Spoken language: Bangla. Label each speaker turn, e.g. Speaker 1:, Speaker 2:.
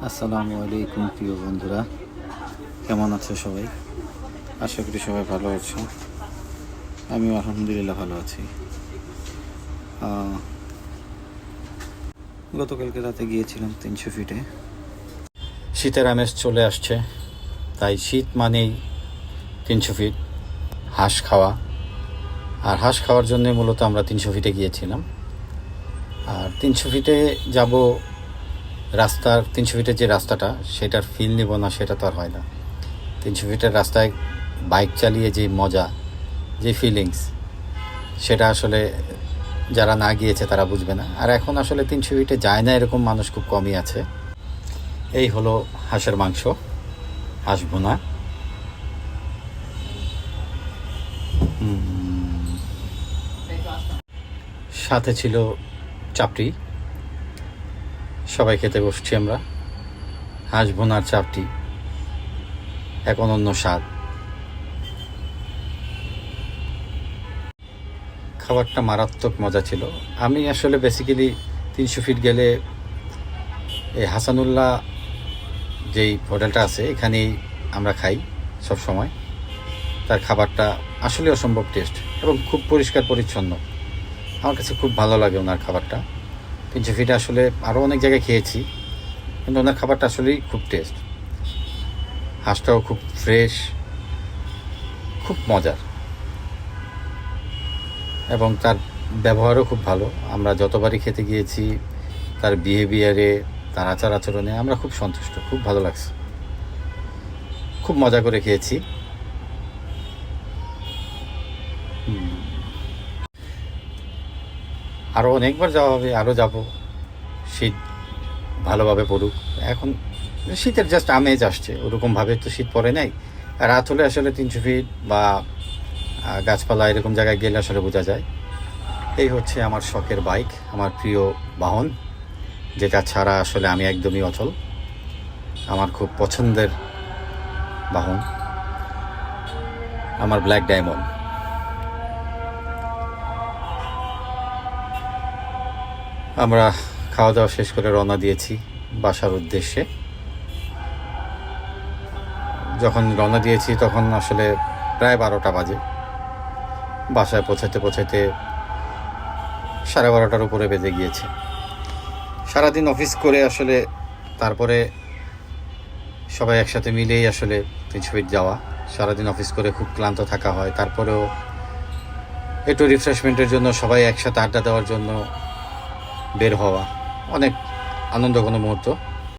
Speaker 1: আসসালামু আলাইকুম প্রিয় বন্ধুরা, কেমন আছো সবাই? আশা করি সবাই ভালো আছো। আমিও আলহামদুলিল্লাহ ভালো আছি। গতকালকে রাতে গিয়েছিলাম 300 ফিটে। শীতের আমেজ চলে আসছে, তাই শীত মানেই 300 ফিট হাঁস খাওয়া। আর হাঁস খাওয়ার জন্য মূলত আমরা 300 ফিটে গিয়েছিলাম। আর 300 ফিটে যাব, 300 ফিটের যে রাস্তাটা, সেটার ফিল নেব না সেটা তো আর হয় না। 300 ফিটের রাস্তায় বাইক চালিয়ে যে মজা, যে ফিলিংস, সেটা আসলে যারা না গিয়েছে তারা বুঝবে না। আর এখন আসলে 300 ফিটে যায় না এরকম মানুষ খুব কমই আছে। এই হলো হাঁসের মাংস, হাঁস ভুনা। সাথে ছিল চাপটি। সবাই খেতে বসছি আমরা। হাঁস ভুনার চাপটি এক অনন্য স্বাদ। খাবারটা মারাত্মক মজা ছিল। আমি আসলে বেসিক্যালি 300 ফিট গেলে এই হাসানুল্লাহ যেই হোটেলটা আছে এখানেই আমরা খাই সব সময়। তার খাবারটা আসলে অসম্ভব টেস্ট এবং খুব পরিষ্কার পরিচ্ছন্ন। আমার কাছে খুব ভালো লাগে ওনার খাবারটা। 300 ফিটে আসলে আরও অনেক জায়গায় খেয়েছি, কিন্তু ওনার খাবারটা আসলেই খুব টেস্ট। হাঁসটাও খুব ফ্রেশ, খুব মজার, এবং তার ব্যবহারও খুব ভালো। আমরা যতবারই খেতে গিয়েছি তার বিহেভিয়ারে, তার আচার আচরণে আমরা খুব সন্তুষ্ট, খুব ভালো লাগছে, খুব মজা করে খেয়েছি। আরও অনেকবার যাওয়া হবে, আরও যাব। শীত ভালোভাবে পড়ুক। এখন শীতের জাস্ট আমেজ আসছে, ওরকমভাবে তো শীত পড়ে নাই। রাত হলে আসলে 300 ফিট বা গাছপালা এরকম জায়গায় গেলে আসলে বোঝা যায়। এই হচ্ছে আমার শখের বাইক, আমার প্রিয় বাহন, যেটা ছাড়া আসলে আমি একদমই অচল। আমার খুব পছন্দের বাহন আমার ব্ল্যাক ডায়মন্ড। আমরা খাওয়া দাওয়া শেষ করে রওনা দিয়েছি বাসার উদ্দেশ্যে। যখন রওনা দিয়েছি তখন আসলে প্রায় 12টা বাজে। বাসায় পৌঁছাতে 12:30 উপরে বেজে গিয়েছে। সারাদিন অফিস করে আসলে তারপরে সবাই একসাথে মিলেই আসলে 300 ফিট যাওয়া। সারাদিন অফিস করে খুব ক্লান্ত থাকা হয়, তারপরেও একটু রিফ্রেশমেন্টের জন্য সবাই একসাথে আড্ডা দেওয়ার জন্য বের হওয়া অনেক আনন্দঘন মুহূর্ত।